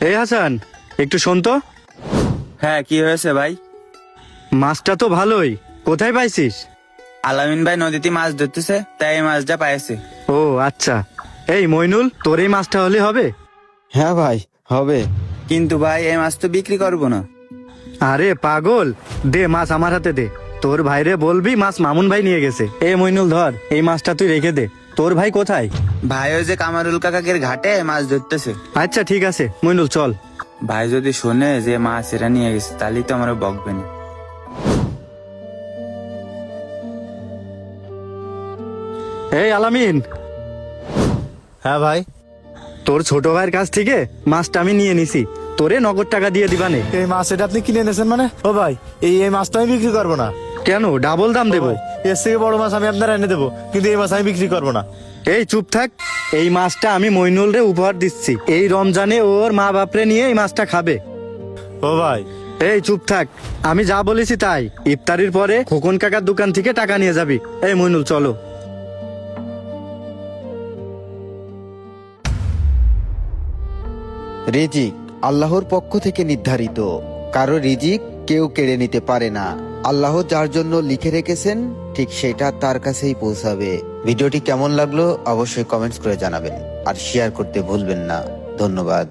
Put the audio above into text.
এই হাসান, একটু শোন তো। হ্যাঁ, কি হয়েছে ভাই? মাছটা তো ভালোই, কোথায় পাইছিস? আলামিন ভাই নদীতে মাছ ধরতেছে, তাই এই মাছটা পাইছে। ও আচ্ছা। এই মইনুল, তোর এই মাছটা হলে হবে? হ্যাঁ ভাই, হবে। কিন্তু ভাই এই মাছ তো বিক্রি করবো না। আরে পাগল, দে মাছ আমার হাতে দে। তোর ভাইরে বলবি মাছ মামুন ভাই নিয়ে গেছে। এ মইনুল ধর, এই মাছটা তুই রেখে দে। তোর ভাই কোথায়? ভাই ওই যে কামারুল কাকাকের ঘাটে মাছ ধরতেছে। আচ্ছা ঠিক আছে মইনুল, চল। ভাই যদি শোনে যে মাছ এরা নিয়ে গেছে, তাহলেই তো আমার বকবে না। এই আলামিন, হ্যাঁ ভাই, তোর ছোট ভাইয়ের কাছ থেকে মাছটা আমি নিয়ে নিছি, তোরে নগদ টাকা দিয়ে দিবানে। এই মাছ এটা আপনি কিনে এনেছেন মানে? ও ভাই, এই মাছটা আমি বিক্রি করবো না। কেন, ডাবল দাম দেবো? এর থেকে বড় মাছ আমি আপনার এনে দেবো, কিন্তু এই মাছ আমি বিক্রি করবো না। এই চুপ থাক। এই মাছটা আমি মইনুল রে উপহার দিচ্ছি, এই রমজানে ওর মা বাপরে নিয়ে এই মাছটা খাবে। ও ভাই, এই চুপ থাক, আমি যা বলেছি তাই। ইফতারির পরে খোকন কাকার দোকান থেকে টাকা নিয়ে যাবি। এই মইনুল চলো। রিজিক আল্লাহর পক্ষ থেকে নির্ধারিত, কারো রিজিক কেউ কেড়ে নিতে পারে না। আল্লাহ যার জন্য লিখে রেখেছেন ঠিক সেটা তার কাছেই পৌঁছাবে। ভিডিওটি কেমন লাগলো অবশ্যই কমেন্টস করে জানাবেন, আর শেয়ার করতে ভুলবেন না। ধন্যবাদ।